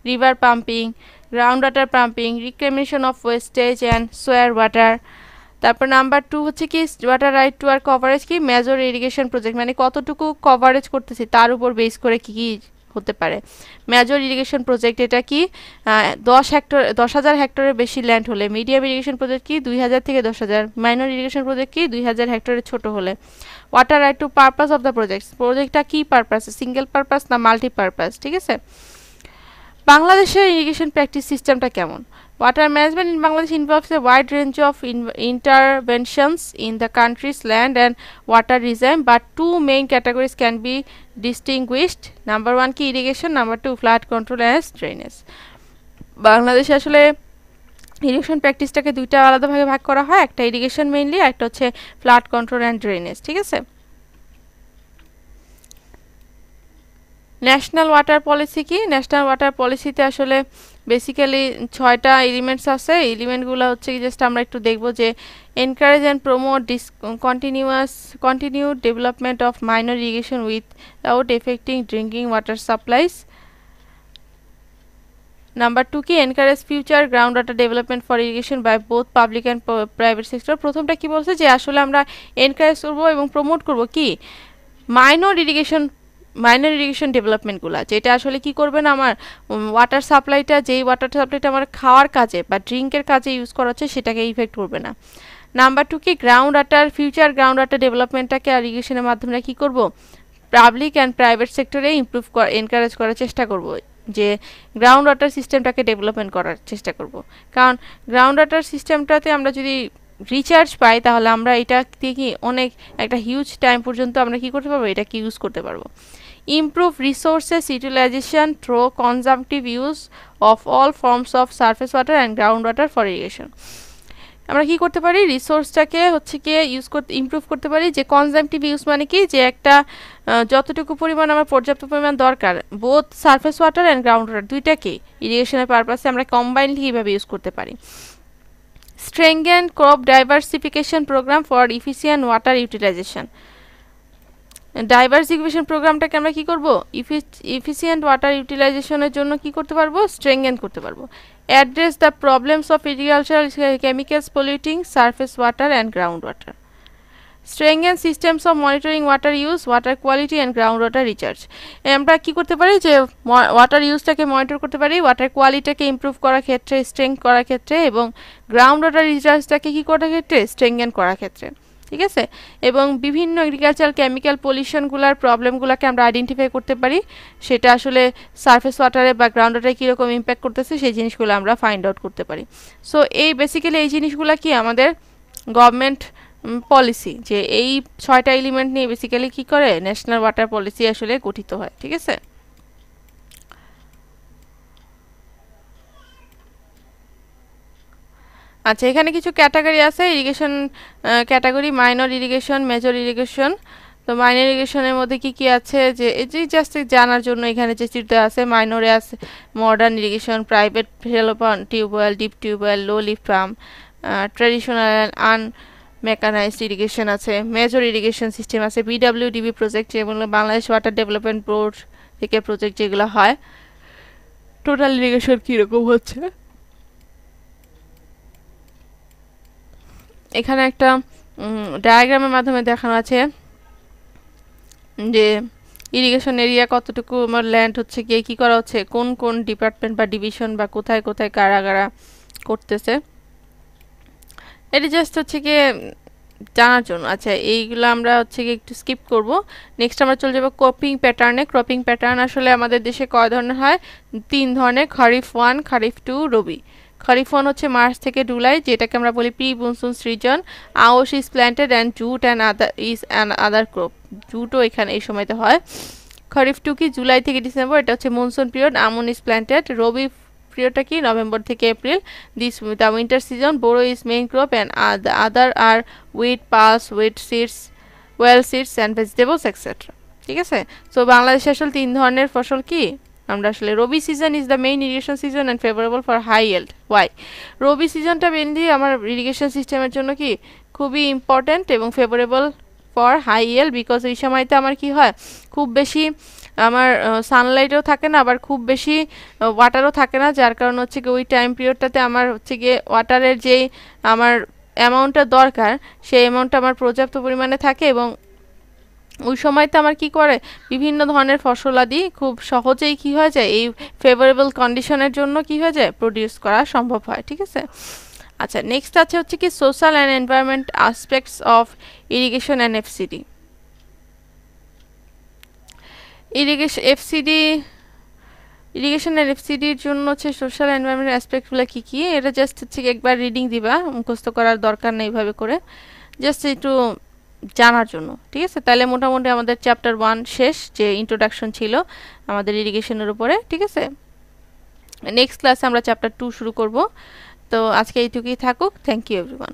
river pumping, ground water pumping, reclamation of wastage and sewer water. তারপর নাম্বার 2 হচ্ছে কি ওয়াটার রাইট টু আর কভারেজ, কি মেজর ইরিগেশন প্রজেক্ট, মানে কতটুকু কভারেজ করতেছি তার উপর বেস করে কী কী হতে পারে। মেজর ইরিগেশন প্রজেক্ট এটা কি 10,000 হেক্টরের বেশি ল্যান্ড হলে, মিডিয়াম ইরিগেশন প্রজেক্ট কি 2,000 থেকে 10,000, মাইনর ইরিগেশন প্রজেক্ট কি 2,000 হেক্টরের ছোট হলে। Water right two purpose of the প্রজেক্টটা কি পারপাস, সিঙ্গেল পারপাস না মাল্টিপারপাস। ঠিক আছে, বাংলাদেশের ইরিগেশন প্র্যাকটিস সিস্টেমটা কেমন, Water management in Bangladesh involves a wide range of interventions in the country's land and water regime, but two main categories can be distinguished. Number 1 কি irrigation, number 2 flood control and drainage. বাংলাদেশে আসলে ইরিগেশন প্র্যাকটিসটাকে দুইটা আলাদাভাবে ভাগ করা হয়, একটা ইরিগেশন মেইনলি, একটা হচ্ছে ফ্লাড কন্ট্রোল অ্যান্ড ড্রেনেজ। ঠিক আছে, ন্যাশনাল ওয়াটার পলিসি কি? ন্যাশনাল ওয়াটার পলিসিতে আসলে বেসিক্যালি 6টা এলিমেন্টস আছে। এলিমেন্টগুলো হচ্ছে কি জাস্ট আমরা একটু দেখব যে encourage and promote continued development of minor irrigation without effecting drinking water supplies. Number 2 কি encourage future ground water development for irrigation by both public and private sector. প্রথমটা কি বলছে যে আসলে আমরা এনকারেজ করব এবং প্রমোট করব কি মাইনর ইরিগেশন ডেভেলপমেন্টগুলো, যেটা আসলে কি করবে না আমার ওয়াটার সাপ্লাইটা, যেই ওয়াটার সাপ্লাইটা আমার খাওয়ার কাজে বা ড্রিঙ্কের কাজে ইউজ করা হচ্ছে সেটাকে ইফেক্ট করবে না। নাম্বার 2 কি ground water future ground water ডেভেলপমেন্টটাকে ইরিগেশনের মাধ্যমে কি করব পাবলিক অ্যান্ড প্রাইভেট সেক্টরে এনকারেজ করার চেষ্টা করব, যে গ্রাউন্ড ওয়াটার সিস্টেমটাকে ডেভেলপমেন্ট করার চেষ্টা করব। কারণ গ্রাউন্ড ওয়াটার সিস্টেমটাতে আমরা যদি রিচার্জ পাই তাহলে আমরা এটা দিয়ে কি অনেক একটা হিউজ টাইম পর্যন্ত আমরা কি করতে পারবো, এটাকে ইউজ করতে পারবো। Improve resources utilisation through consumptive use of all forms of surface water and ground water for irrigation. আমরা কি করতে পারি, রিসোর্সটাকে হচ্ছে কি ইউজ করতে ইমপ্রুভ করতে পারি। যে কনজাম্পটিভ ইউজ মানে কি, যে একটা যতটুকু পরিমাণ আমার পর্যাপ্ত পরিমাণ দরকার both surface water and ground water দুইটাকে ইরিগেশনের পারপাসে আমরা কম্বাইনলি কীভাবে ইউজ করতে পারি। Strengthen crop diversification programme for efficient water utilisation. Diversification প্রোগ্রামটাকে আমরা কি করব, ইফিসিয়েন্ট ওয়াটার ইউটিলাইজেশনের জন্য কি করতে পারবো, স্ট্রেংথেন করতে পারবো। Address the problems of agricultural chemicals polluting surface water and ground water. Strengthen systems of monitoring water use, water quality and ground water recharge. আমরা কি করতে পারি, যে ওয়াটার ইউজটাকে মনিটর করতে পারি, ওয়াটার কোয়ালিটিটাকে ইমপ্রুভ করার ক্ষেত্রে, স্ট্রেংথ করার ক্ষেত্রে, এবং গ্রাউন্ড ওয়াটার রিচার্জটাকে কি করার ক্ষেত্রে, স্ট্রেংথেন করার ক্ষেত্রে। ঠিক আছে, এবং বিভিন্ন এগ্রিকালচারাল কেমিক্যাল পলিউশনগুলোর প্রবলেমগুলোকে আমরা আইডেন্টিফাই করতে পারি, সেটা আসলে সারফেস ওয়াটারে বা গ্রাউন্ড ওয়াটারে কীরকম ইম্প্যাক্ট করতেছে সেই জিনিসগুলো আমরা ফাইন্ড আউট করতে পারি। সো এই বেসিক্যালি এই জিনিসগুলো কি আমাদের গভর্নমেন্ট পলিসি, যে এই 6টা এলিমেন্ট নিয়ে বেসিক্যালি কি করে ন্যাশনাল ওয়াটার পলিসি আসলে গঠিত হয়। ঠিক আছে, আচ্ছা এখানে কিছু ক্যাটাগরি আছে irrigation category, minor irrigation, major irrigation. তো মাইনর ইরিগেশনের মধ্যে কি কি আছে, যে এই যে জাস্ট জানার জন্য এখানে যে চিত্র আছে, মাইনরে আছে modern irrigation, private shallow tube well, deep tube well, low lift pump, traditional unmechanised irrigation আছে। মেজর ইরিগেশন সিস্টেম আছে বিডব্লিউডিবি প্রজেক্ট, যেগুলো বাংলাদেশ ওয়াটার ডেভেলপমেন্ট বোর্ড থেকে প্রজেক্ট যেগুলো হয়। টোটাল ইরিগেশন কীরকম হচ্ছে, এখানে একটা ডায়াগ্রামের মাধ্যমে দেখানো আছে যে ইরিগেশন এরিয়া কতটুকু আমার ল্যান্ড হচ্ছে গিয়ে কী করা হচ্ছে, কোন কোন ডিপার্টমেন্ট বা ডিভিশন বা কোথায় কোথায় কারা কারা করতেছে, এটা জাস্ট হচ্ছে গিয়ে জানার জন্য। আচ্ছা এইগুলো আমরা হচ্ছে গিয়ে একটু স্কিপ করব। নেক্সট আমরা চলে যাবো ক্রপিং প্যাটার্নে। ক্রপিং প্যাটার্ন আসলে আমাদের দেশে কয় ধরনের হয়, 3 ধরনের, খারিফ 1, খারিফ 2, রবি। খারিফ 1 হচ্ছে মার্চ থেকে জুলাই, যেটাকে আমরা বলি pre monsoon season. Aus is planted and jute and other crop, জুটও এখানে এই সময়তে হয়। খারিফ 2 কি জুলাই থেকে ডিসেম্বর, এটা হচ্ছে monsoon period. Aman is planted. Rabi পিরিয়ডটা কি নভেম্বর থেকে April, this the winter season. Boro is main crop and other are wheat, pulse, wheat seeds, oil seeds and vegetables etcetera. ঠিক আছে, সো বাংলাদেশে আসলে 3 ধরনের ফসল কি আমরা আসলে, rabi season is the main irrigation season and favourable for high yield. Why, rabi সিজনটা মেইনলি আমার ইরিগেশন সিস্টেমের জন্য কি খুবই ইম্পর্ট্যান্ট এবং favourable for high yield, because এই সময়তে আমার কি হয়, খুব বেশি আমার সানলাইটও থাকে না, আবার খুব বেশি ওয়াটারও থাকে না, যার কারণ হচ্ছে কি ওই টাইম পিরিয়ডটাতে আমার হচ্ছে গিয়ে ওয়াটারের যেই আমার অ্যামাউন্টটা দরকার সেই অ্যামাউন্টটা আমার পর্যাপ্ত পরিমাণে থাকে, এবং ওই সময়তে আমার কি করে বিভিন্ন ধরনের ফসলাদি খুব সহজেই কি হয়ে যায়, এই ফেভারেবল কন্ডিশনের জন্য কি হয়ে যায়, প্রডিউস করা সম্ভব হয়। ঠিক আছে, আচ্ছা নেক্সট আছে হচ্ছে কি social and environment aspects of irrigation and FCD. Irrigation FCD irrigation আর এফসিডির জন্য হচ্ছে সোশ্যাল এনভায়রনমেন্টাল অ্যাসপেক্টগুলো কী কী, এটা জাস্ট হচ্ছে একবার রিডিং দিবা, মুখস্থ করার দরকার নেই এইভাবে করে, জাস্ট একটু জানার জন্য, ঠিক আছে? তাহলে মোটামুটি আমাদের চ্যাপ্টার 1 শেষ, যে ইন্ট্রোডাকশন ছিল আমাদের ইরিগেশনের উপরে, ঠিক আছে? নেক্সট ক্লাসে আমরা চ্যাপ্টার 2 শুরু করব। তো আজকে এইটুকুই থাকুক। Thank you everyone.